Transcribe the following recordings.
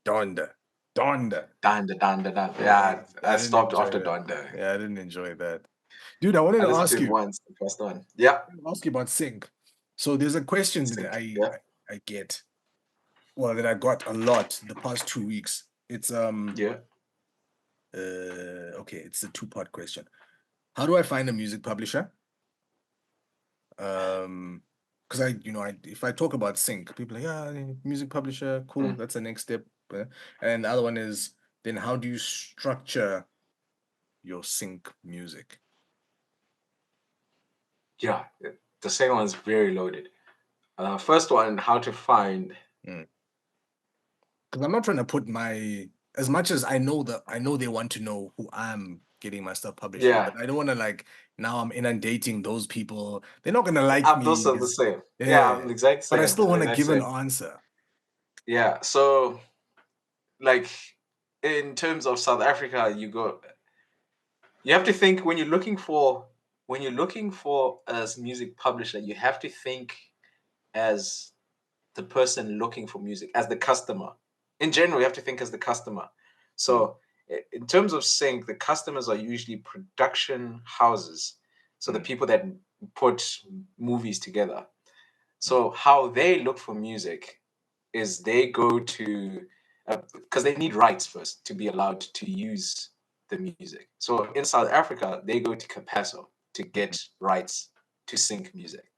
Donda. Donda. Danda, danda, danda. Yeah, Yeah, I I didn't stopped enjoy after that. Donda. Yeah, I didn't enjoy that. Dude, I wanted I to listened to ask it you. once, the first one. Yeah, Ask you about sync. So there's a question that sync. I, Yeah, I I get, well, that I got a lot the past 2 weeks. It's yeah. okay, it's a two-part question. How do I find a music publisher? Because if I talk about sync, people are like, yeah, music publisher, cool, Mm. that's the next step. And the other one is, then how do you structure your sync music? Yeah, the second one's very loaded. First one, how to find. Because I'm not trying to put my, as much as I know they want to know who I'm getting my stuff published with, Yeah, but I don't want to, like, now I'm inundating those people. They're not gonna like I'm me. also the same. Yeah, Yeah, I'm the exact but I same. still I'm the want to exact give an same. answer. Yeah, so like in terms of South Africa, you have to think when you're looking for a music publisher, you have to think as the person looking for music, as the customer. In general, you have to think as the customer. Mm, So in terms of sync, the customers are usually production houses. So the mm, people that put movies together. mm, So how they look for music is they go to because they need rights first to be allowed to use the music. So in South Africa, they go to Capasso to mm, get rights to sync music.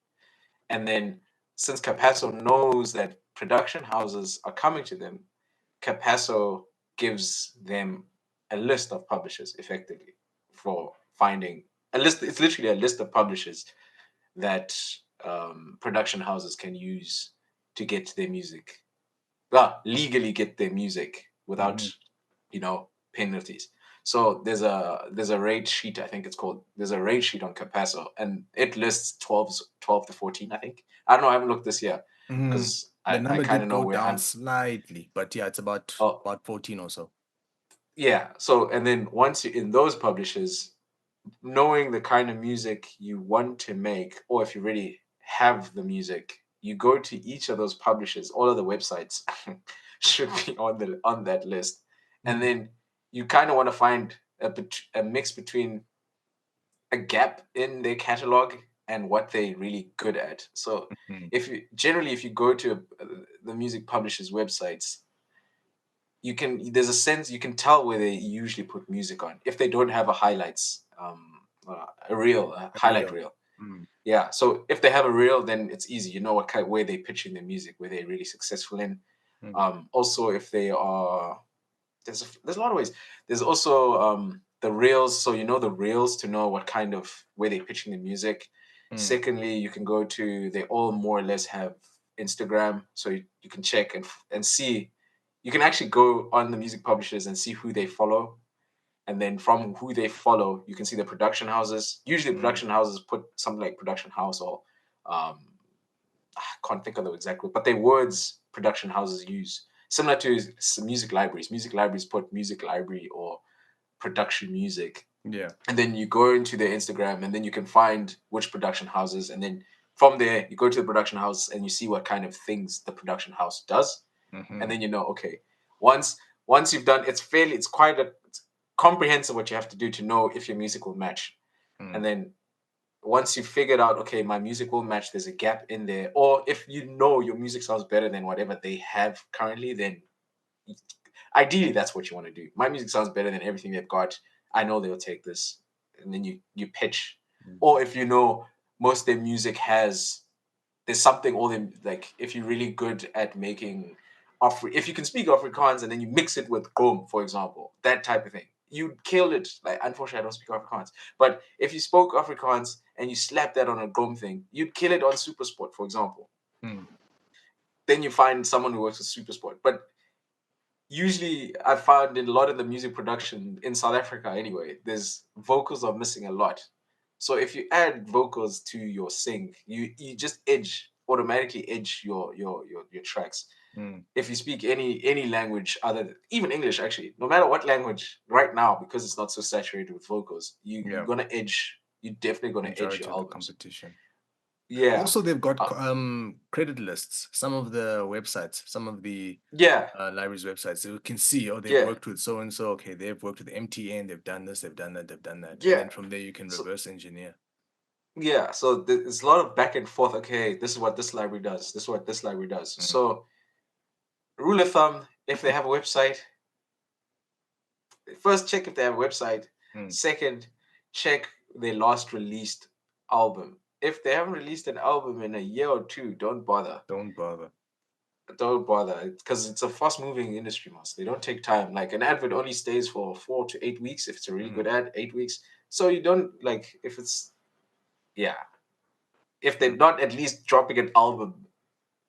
And then since Capasso knows that production houses are coming to them, Capasso gives them a list of publishers effectively for finding a list. It's literally a list of publishers that production houses can use to get their music, well, legally get their music without, mhm. penalties. So there's a rate sheet, I think it's called. There's a rate sheet on Capasso, and it lists 12 to 14, I think. I don't know. I haven't looked this year Mhm. because The I number kind did of know go where down I'm. slightly, but yeah, it's Oh, about 14 or so. yeah. So and then once you're in those publishers, knowing the kind of music you want to make, or if you really have the music, you go to each of those publishers. All of the websites should be on that list, and Mm, then you kind of want to find a mix between a gap in their catalog and what they're really good at. So mhm, if you go to the music publishers websites, there's a sense you can tell where they usually put music on if they don't have a highlights a highlight real. reel. Mm, Yeah, so if they have a reel, then it's easy, you know what kind where they're pitching their music, where they're really successful in. mm, Also if they are there's a lot of ways. There's also the reels, so you know the reels to know what kind of where they're pitching the music. mm, Secondly, you can go to they all more or less have Instagram, so you can check and see. You can actually go on the music publishers and see who they follow, and then from who they follow, you can see the production houses. Usually, mm, production houses put something like production house or um, I can't think of the exact word, but they words production houses use similar to music libraries. Music libraries put music library or production music, yeah. and then you go into their Instagram, and then you can find which production houses, and then from there you go to the production house and you see what kind of things the production house does, and Hmm. then you know, okay, once you've done, it's quite it's comprehensive what you have to do to know if your music will match, and Mm, then once you figured out, okay, my music will match, there's a gap in there, or if you know your music sounds better than whatever they have currently, then ideally that's what you want to do. My music sounds better than everything they've got. I know they'll take this, and then you pitch. mm, Or if you know most of their music has there's something all them like if you're really good at making if you can speak Afrikaans and then you mix it with Gqom, for example, that type of thing, you'd kill it. Like unfortunately I don't speak Afrikaans, but if you spoke Afrikaans and you slap that on a Gqom thing, you'd kill it on Supersport, for example. mm. Then you find someone who works with Supersport. But usually I found in a lot of the music production in South Africa anyway, there's vocals are missing a lot. So if you add vocals to your sing, you just automatically edge your tracks. Mm. If you speak any language other even English, actually, no matter what language right now, because it's not so saturated with vocals, you're Yeah. gonna edge, you're definitely gonna edge your Majority of the albums. competition. Yeah. Also, they've got Uh, credit lists. Some of the websites, some of the yeah. libraries websites, so you can see, oh, they've Yeah. worked with so and so. Okay, they've worked with MTN. They've done this. They've done that. They've done that. And Yeah. then from there, you can So reverse engineer. yeah. So there's a lot of back and forth. Okay, this is what this library does. This is what this library does. Mm, So rule of thumb: if they have a website, first check if they have a website. mm. Second, check their last released album. If they haven't released an album in a year or two, don't bother. Don't bother. Don't bother because it's a fast moving industry, most. They don't take time. Like an advert only stays for 4 to 8 weeks if it's a really good Mm, ad, 8 weeks. So you don't like if it's yeah. If they're mm. not at least dropping an album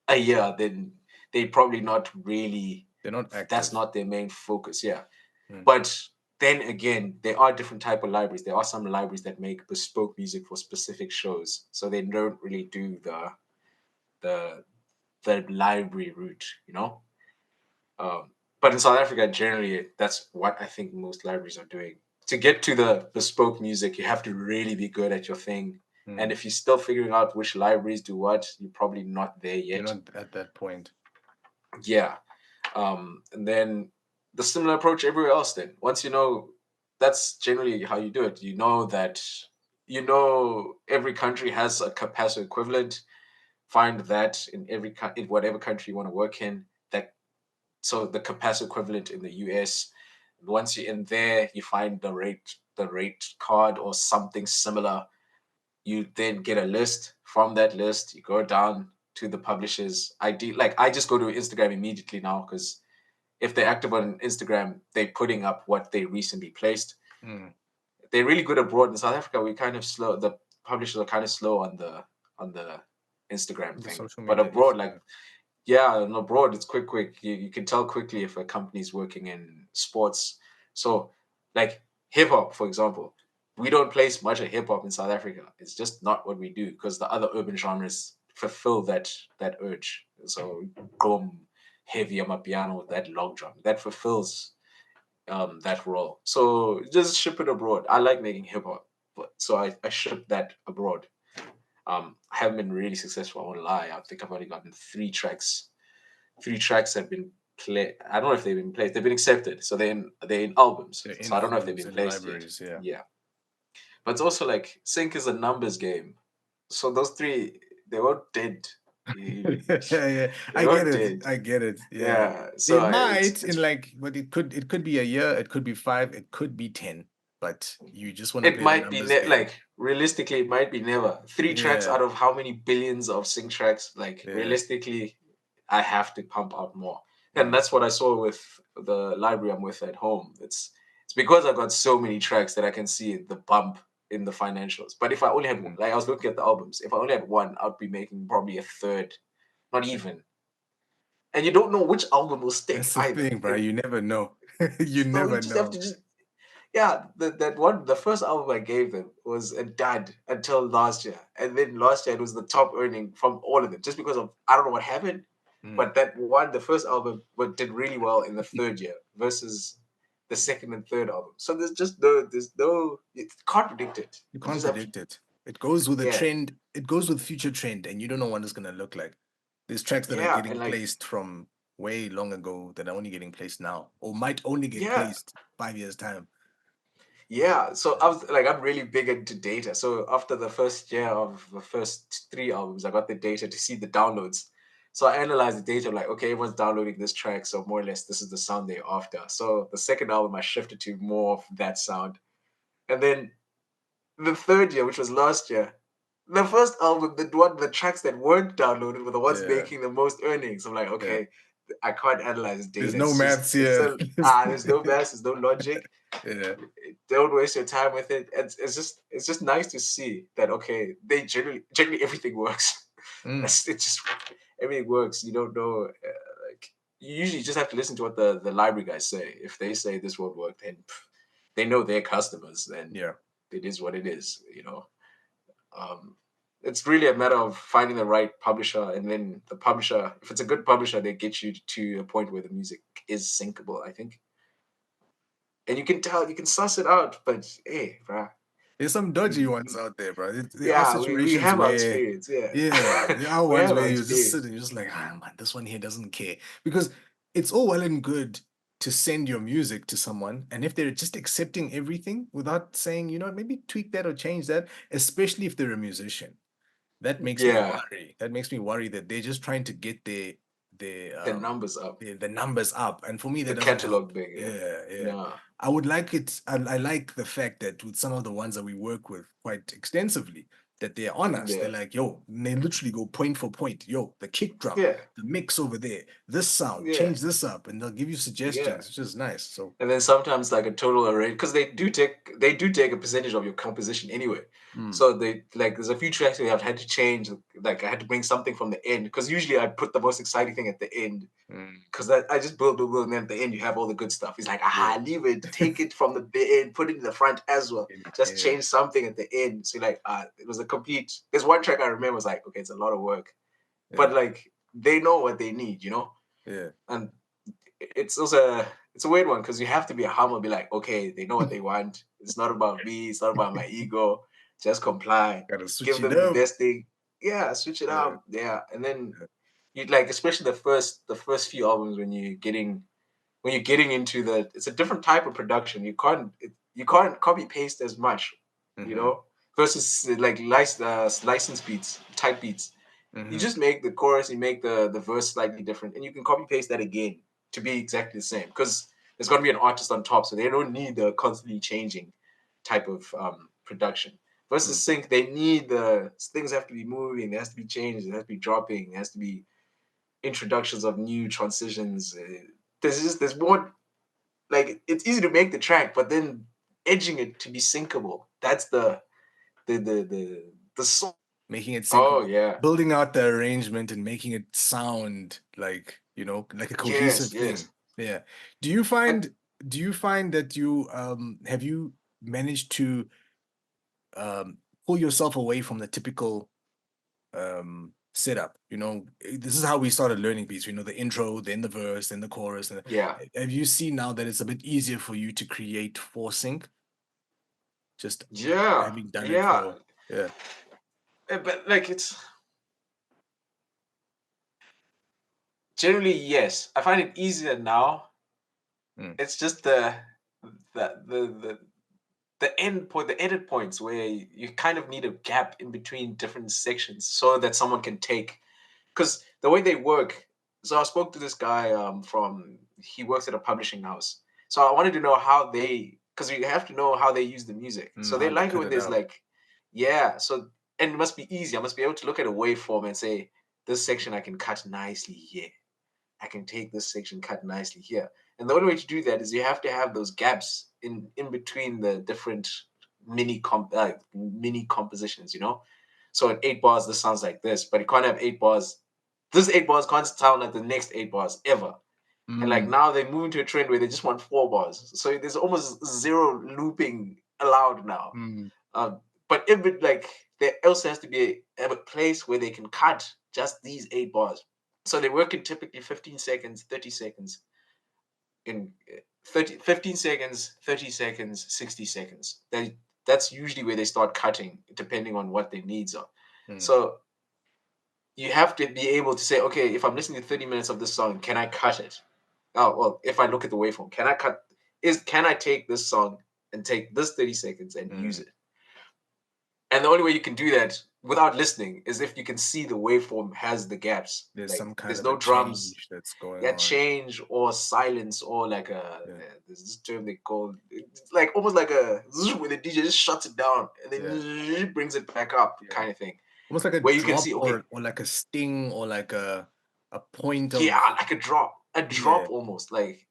a year, then they probably not really They're not that's active. not their main focus. Yeah. Mm, But then again, there are different type of libraries. There are some libraries that make bespoke music for specific shows. So they don't really do the the library route, you know? But in South Africa, generally, that's what I think most libraries are doing. To get to the bespoke music, you have to really be good at your thing. And mm. if you're still figuring out which libraries do what, you're probably not there You're yet. not at that point. Yeah. And then the similar approach everywhere else, then. Once you know, that's generally how you do it. You know that, every country has a Capasso equivalent. Find that in in whatever country you want to work in. That So the Capasso equivalent in the US. Once you're in there, you find the rate card or something similar. You then get a list. From that list, you go down to the publishers. I just go to Instagram immediately now because if they're active on Instagram, they're putting up what they recently placed. Mm. They're really good abroad. In South Africa, we kind of slow. The publishers are kind of slow on the Instagram The thing, social but media, abroad, like yeah. yeah, and abroad it's quick. You can tell quickly if a company's working in sports. So, like hip hop, for example, we don't place much of hip hop in South Africa. It's just not what we do because the other urban genres fulfill that urge. So, boom, heavy amapiano, that log drum, that fulfills that role. So just ship it abroad. I like making hip hop, but so I ship that abroad. I haven't been really successful. I won't lie. I think I've only gotten 3 tracks. 3 tracks have been played. I don't know if they've been placed. They've been accepted, so they're in albums. They're So in I don't know if they've albums, been in placed yet. libraries, yeah. Yeah, but it's also like sync is a numbers game. So those three, they were dead. They Yeah, I were get it. dead. I get it. Yeah. Yeah. They So might it's in like, but it could be a year, it could be five, it could be 10, but you just want to it play the might be numbers game. like realistically, it might be never 3 tracks Yeah. out of how many billions of sync tracks. Like Yeah. realistically, I have to pump out more, and Mm, that's what I saw with the library I'm with at home. It's because I got so many tracks that I can see the bump in the financials. But if I only had mm. like I was looking at the albums, if I only had one, I'd be making probably a third, not even. And you don't know which album will stick That's the either. thing, bro. You never know. You So you never just have know. to just yeah, that one, the first album I gave them was a dud until last year. And then last year it was the top earning from all of them, just because of I don't know what happened. Mm. But that one, the first album, but did really well in the third year versus the second and third album. So you can't predict it. You You can't just have to, predict it. It goes with a yeah, trend. It goes with future trend, and you don't know what it's gonna look like. There's tracks that are yeah, and getting like, placed from way long ago that are only getting placed now, or might only get yeah, placed 5 years time. yeah. So I'm really big into data. So after the first year of the first 3 albums, I got the data to see the downloads. So I analyzed the data, like, okay, everyone's downloading this track, so more or less this is the sound they're after. So the second album, I shifted to more of that sound. And then the third year, which was last year, the first album, the tracks that weren't downloaded were the ones Yeah, making the most earnings. I'm like, yeah. okay, I can't analyze this There's data. no maths It's here. a there's no math, there's no logic. Yeah. Don't waste your time with it. It's just nice to see that okay, they generally everything works. Mm. That's it. Just everything works. You don't know like you usually just have to listen to what the library guys say. If they say this won't work, then they know their customers. Then Yeah. it is what it is. Um, it's really a matter of finding the right publisher, and then the publisher. If it's a good publisher, they get you to a point where the music is syncable. I think, and you can tell, you can suss it out. But hey, bruh, There's some dodgy ones Mhm. out there, bro. There are Yeah, we situations have our where, experience. Yeah, yeah, there are we ones have where our you just sit experience. and you're just like, ah, man, this one here doesn't care. Because it's all well and good to send your music to someone, and if they're just accepting everything without saying, maybe tweak that or change that, especially if they're a musician, that makes me Yeah, worry. That makes me worry that they're just trying to get their the numbers up, the numbers up. And for me, the that doesn't have. catalog bigger. Yeah, yeah. No, I would like it. I like the fact that with some of the ones that we work with quite extensively, that they're on us. They're yeah, like, yo, and they literally go point for point. Yo, the kick drum, yeah, the mix over there, this sound, yeah, change this up, and they'll give you yeah. suggestions, which is nice. So, And then sometimes like a total array because they do take a percentage of your composition anyway. mm, So they like there's a few tracks where I've had to change. Like I had to bring something from the end because usually I put the most exciting thing at the end mm, because I just build, and then at the end you have all the good stuff. He's like, yeah, leave it, take it from the end, put it in the front as well. Just yeah, change something at the end. So like, it was a complete. There's one track I remember was like, okay, it's a lot of work, but yeah, like they know what they need, yeah. and it's a weird one because you have to be humble, be like, okay, they know what they want. It's not about me. It's not about my ego. Just comply. Gotta switch Give it them the up. best thing. Yeah, switch it Yeah, up. Yeah, and then yeah. you like, especially the first few albums when you're getting into it's a different type of production. You can't copy paste as much, you Mm-hmm, know, versus like license beats, type beats. You mm-hmm, just make the chorus, you make the verse slightly different, and you can copy paste that again to be exactly the same because there's going to be an artist on top, so they don't need the constantly changing type of production. Versus mm. sync, they need the things have to be moving, there has to be changes, there has to be dropping, there has to be introductions of new transitions. There's more like it's easy to make the track, but then edging it to be syncable. That's the song. Making it Oh syncable, yeah, building out the arrangement and making it sound like, like a cohesive yes, yes. thing. Yeah. Do you And find do you find that you have you managed to pull yourself away from the typical setup? This is how we started learning beats. The intro, then the verse, then the chorus. And yeah, have you seen now that it's a bit easier for you to create for sync, just yeah, having done it yeah. for, yeah. But like it's generally yes. I find it easier now. Mm, It's just the the end point, the edit points where you kind of need a gap in between different sections so that someone can take because the way they work. So I spoke to this guy from he works at a publishing house. So I wanted to know how they because you have to know how they use the music. So they how they like it cut when it there's out. like yeah. So and it must be easy. I must be able to look at a waveform and say this section I can cut nicely here. I can take this section, cut nicely here. And the only way to do that is you have to have those gaps in between the different mini compositions. So at 8 bars, this sounds like this, but it can't have 8 bars. This 8 bars can't sound like the next 8 bars ever. And like Mm, now they move into a trend where they just want 4 bars. So there's almost zero looping allowed now. mm. But if it like there also has to be a place where they can cut just these 8 bars. So they work in typically 15 seconds, 30 seconds, in 15 seconds, 30 seconds, 60 seconds. That's usually where they start cutting, depending on what their needs are. Mm. So you have to be able to say, okay, if I'm listening to 30 minutes of this song, can I cut it? Oh, well, if I look at the waveform, can I take this song and take this 30 seconds and use Mm. it? And the only way you can do that without listening is if you can see the waveform has the gaps. There's Like some kind there's of a no drums, change that's going yeah, on. change or silence or like Yeah, there's this term they call it's like almost like a where the DJ just shuts it down and yeah, then brings it back up yeah. kind of thing. Almost like a Where you can drop see, okay, or like a sting or like a point yeah, of, like a yeah, drop almost like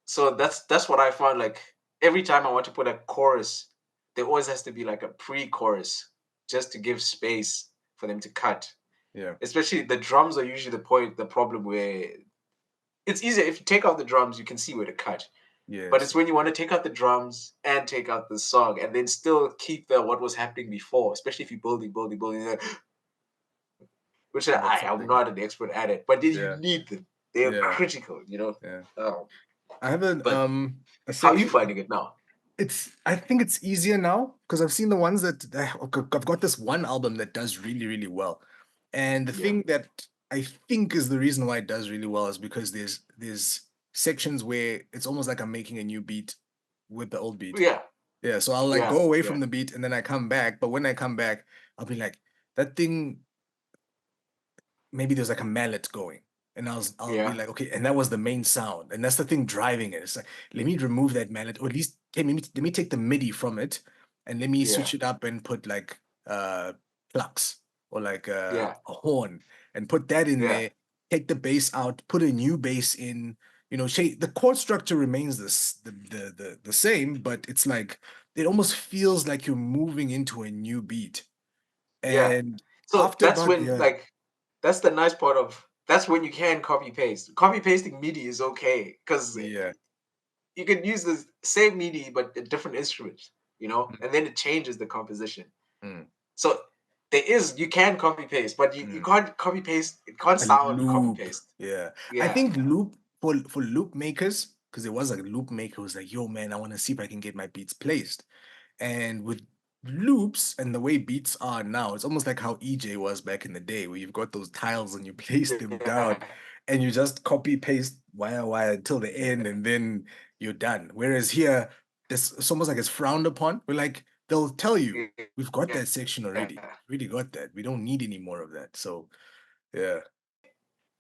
so that's what I found like every time I want to put a chorus, there always has to be like a pre-chorus just to give space for them to cut. yeah, Especially the drums are usually the problem where it's easier if you take out the drums, you can see where to cut. But it's yes, when you want to take out the drums and take out the song and then still keep the what was happening before, especially if you're building, which I that's the am thing. not an expert at it, but then you Yeah, need them. They are yeah, critical. yeah. Um, I have but a how are you section. finding it now? I think it's easier now because I've seen the ones that I've got this one album that does really, really well. And the Yeah. thing that I think is the reason why it does really well is because there's sections where it's almost like I'm making a new beat with the old beat. Yeah. Yeah, so I'll like Yeah. go away Yeah. from the beat and then I come back, but when I come back, I'll be like, that thing, maybe there's like a mallet going. And I'll be Yeah. like, okay, and that was the main sound. And that's the thing driving it. It's like, let me remove that mallet, or at least okay, let me take the MIDI from it and let me Yeah. switch it up and put like plucks or like Yeah. a horn and put that in Yeah. there, take the bass out, put a new bass in, the chord structure remains the same, but it's like it almost feels like you're moving into a new beat. Yeah. And So after that's about when, like, that's the nice part of, that's when you can copy paste. Copy pasting MIDI is okay because yeah. you can use the same MIDI but a different instrument, Mm, and then it changes the composition. mm, So you can copy paste, but you mm. can't copy paste. It can't A sound copy loop. paste. Yeah. I Yeah. think loop for loop makers, because there was a loop maker who's like, yo, man, I want to see if I can get my beats placed. And with loops and the way beats are now, it's almost like how EJ was back in the day, where you've got those tiles and you place them down Yeah. and you just copy paste wire until the end and then you're done. Whereas here, it's almost like it's frowned upon. We're like, they'll tell you, we've got that section already. Yeah. Really got that. We don't need any more of that. So yeah.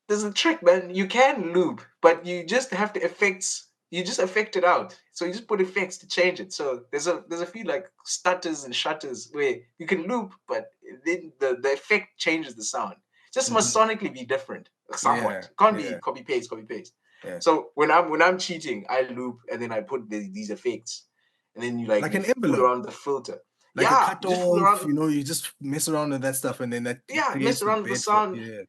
There's a trick, man. You can loop, but you just have the effects. You just effect it out. So you just put effects to change it. So there's a few like stutters and shutters where you can loop, but then the effect changes the sound. Just must Mhm. sonically be different, somewhat. Yeah. It can't be Yeah. copy paste, copy paste. Yeah. So when I'm cheating, I loop and then I put these effects, and then you like Like you an fool envelope, around with the filter. like a Yeah, you just fool cutoff, around. you just mess around with that stuff and then that Yeah, mess creates the around with the bed for, sound. yeah.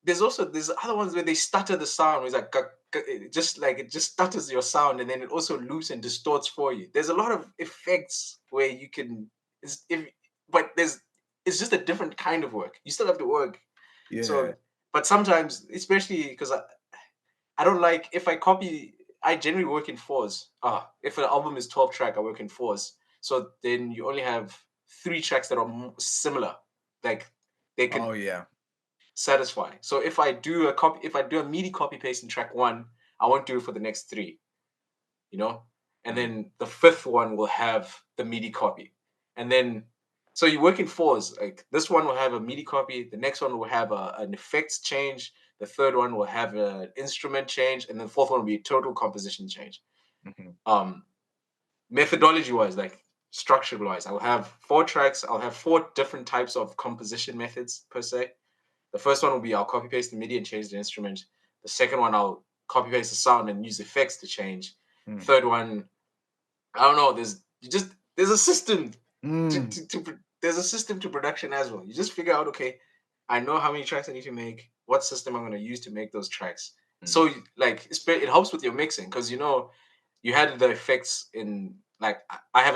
There's other ones where they stutter the sound. Where it's like it just like it just stutters your sound, and then it also loops and distorts for you. There's a lot of effects where you can, if but there's it's just a different kind of work. You still have to work. Yeah. So, but sometimes, especially because I don't like if I copy. I generally work in fours. If an album is 12 track, I work in fours. So then you only have three tracks that are similar. Like they Oh could yeah. satisfying. So if I do a MIDI copy paste in track one, I won't do it for the next three, you know? And Mm, then the fifth one will have the MIDI copy. And then so you work in fours. Like this one will have a MIDI copy, the next one will have an effects change, the third one will have an instrument change, and then the fourth one will be a total composition change. mhm. Um Methodology wise, like structure wise, I'll have four tracks, I'll have four different types of composition methods per se. The first one will be I'll copy paste the MIDI and change the instrument. The second one I'll copy paste the sound and use effects to change. Mm. Third one, I don't know. There's a system Mm. there's a system to production as well. You just figure out, okay, I know how many tracks I need to make, what system I'm going to use to make those tracks. Mm. So like it helps with your mixing because you had the effects in like I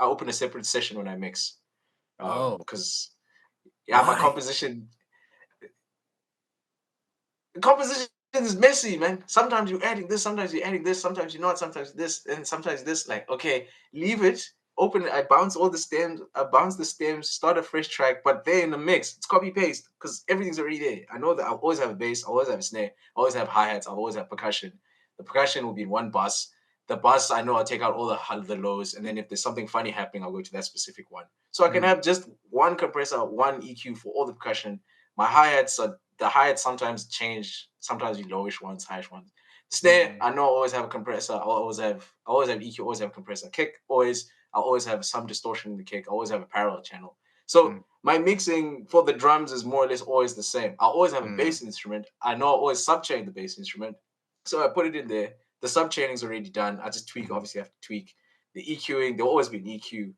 open a separate session when I mix Oh, because yeah, my why? composition the composition is messy, man. Sometimes you're adding this, sometimes you're adding this, sometimes you're not, sometimes this, and sometimes this. Like, okay, leave it, open it. I bounce all the stems, I bounce the stems, start a fresh track, but they're in the mix. It's copy paste because everything's already there. I know that I always have a bass, I always have a snare, I always have hi hats, I always have percussion. The percussion will be in one bus. The bus, I know I'll take out all the lows, and then if there's something funny happening, I'll go to that specific one. So I can Mm. have just one compressor, one EQ for all the percussion. My hi hats are the hi-hats sometimes change, sometimes you lowish ones, highish ones. Snare, Mm. I know I always have a compressor, I always have EQ, always have compressor. Kick, I always have some distortion in the kick, I always have a parallel channel. So Mm. my mixing for the drums is more or less always the same. I always have a Mm. bass instrument. I know I always subchain the bass instrument. So I put it in there. The subchaining is already done. I just tweak, Mhm. obviously I have to tweak. The EQing, there'll always be an EQ.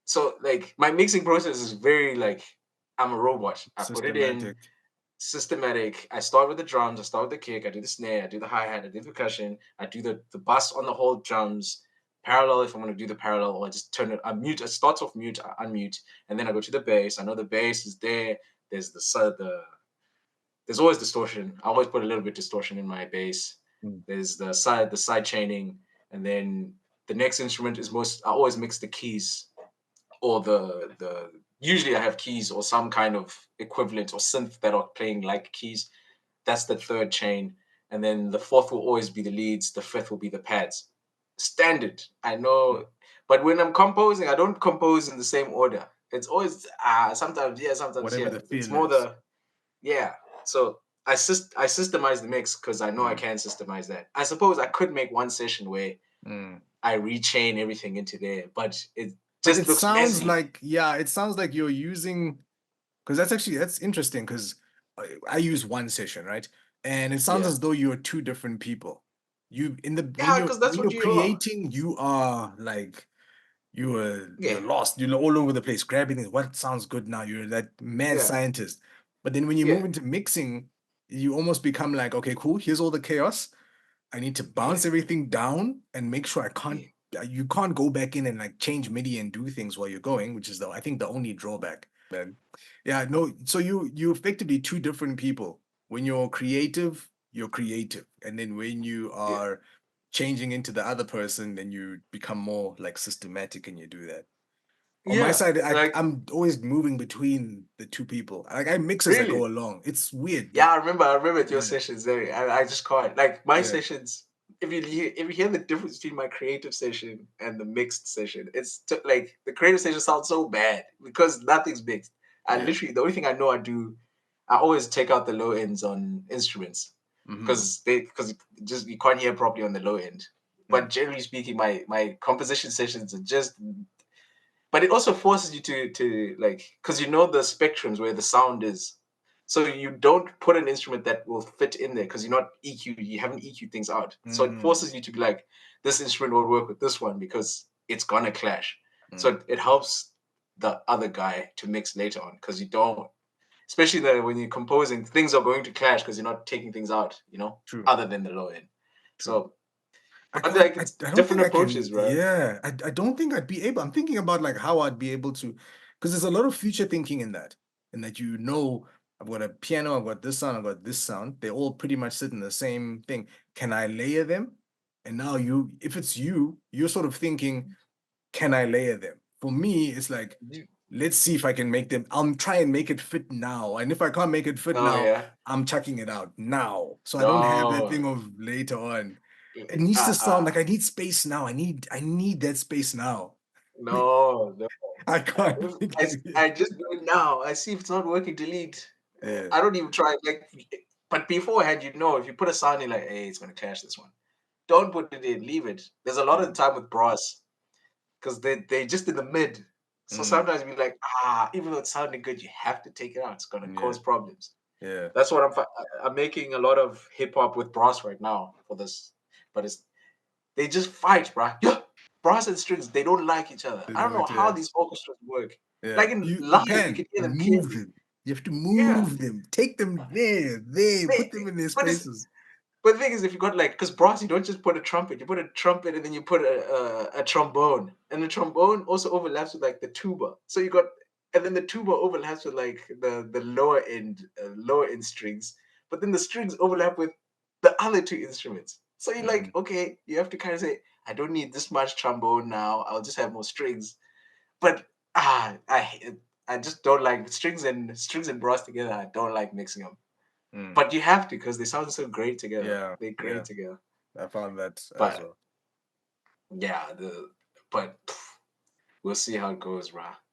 So like my mixing process is very like I'm a robot. I put it in, Systematic. systematic. I start with the drums, I start with the kick, I do the snare, I do the hi-hat, I do the percussion, I do the bass on the whole drums, parallel if I'm gonna do the parallel, or I just turn it, I mute, it starts off mute, I unmute, and then I go to the bass. I know the bass is there. There's there's always distortion. I always put a little bit distortion in my bass. Mm. There's the side chaining, and then The next instrument is most. I always mix the keys or the. Usually, I have keys or some kind of equivalent or synth that are playing like keys. That's the third chain, and then the fourth will always be the leads. The fifth will be the pads. Standard, I Mm. know, but when I'm composing, I don't compose in the same order. It's always sometimes yeah, sometimes Whatever here. the It's feel more is. the yeah. So I systemize the mix because I know I Mm. can systemize that. I suppose I could make one session where Mm. I rechain everything into there, but it But just it looks sounds messy. like, yeah, it sounds like you're using, because that's interesting because I use one session, right? And it sounds Yeah, as though you're two different people. You in the yeah, because that's when what you're you are. creating, you are like you're Yeah, lost. You're all over the place, grabbing things. What sounds good now? You're that mad yeah, scientist. But then when you yeah, move into mixing, you almost become like, okay, cool. Here's all the chaos. I need to yeah, bounce everything down and make sure I can't. yeah, You can't go back in and like change MIDI and do things while you're going, which is the I think the only drawback. But yeah, no. So you effectively two different people. When you're creative, and then when you yeah, are changing into the other person, then you become more like systematic and you do that. On my yeah. side, Like I'm always moving between the two people. Like I mix as I really. go along. It's weird, Yeah, but I remember your yeah, sessions there. I just can't like my yeah, sessions. If you hear the difference between my creative session and the mixed session, like the creative session sounds so bad because nothing's mixed. I yeah. literally the only thing I know I do, I always take out the low ends on instruments Mm-hmm. because just you can't hear properly on the low end. But Mm, generally speaking, my composition sessions are just but it also forces you to like because you know the spectrums where the sound is so you don't put an instrument that will fit in there because you're not you haven't EQ things out, so it mm, forces you to be like this instrument will work with this one because it's gonna clash, so mm. it helps the other guy to mix later on because you don't, especially when you're composing, things are going to clash because you're not taking things out, True, other than the low end. true. So but like it's I don't different think I can. approaches, right? Yeah, I don't think I'd be able. I'm thinking about like how I'd be able to, because there's a lot of future thinking in that I've got a piano, I've got this sound, I've got this sound. They all pretty much sit in the same thing. Can I layer them? And now if it's you're sort of thinking, can I layer them? For me, it's like, let's see if I can make them. I'm try and make it fit now. And if I can't make it fit Oh now, yeah. I'm chucking it out now. So I don't have that No. thing of later on. It needs to sound like I need space now. I need that space now. No, no. I can't I, yeah. I just do it now. I see if it's not working, delete. Yeah. I don't even try. Like, but beforehand, if you put a sound in, like, hey, it's gonna clash this one. Don't put it in. Leave it. There's a lot of Mm, the time with brass because they just in the mid. So mm, sometimes we like even though it's sounding good, you have to take it out. It's gonna yeah. cause problems. Yeah. That's what I'm making a lot of hip hop with brass right now for this, but they just fight, bruh. Yeah, brass and strings, they don't like each other. They I don't don't know like how yeah. these orchestras work. Yeah. Like in You live, you can can hear them move clearly. them. You have to Yeah. move them. Take them there, They- put them in their But it's spaces. but the thing is, if you got like, because brass, you don't just put a trumpet. You put a trumpet and then you put a trombone, and the trombone also overlaps with like the tuba. So you got, and then the tuba overlaps with like the lower end strings, but then the strings overlap with the other two instruments. So you're like, Mm, okay, you have to kind of say, I don't need this much trombone now. I'll just have more strings. But I just don't like strings and brass together. I don't like mixing them. mm. But you have to because they sound so great together. Yeah. They're Yeah. great together. I found that as But well. yeah, but we'll see how it goes, Ra.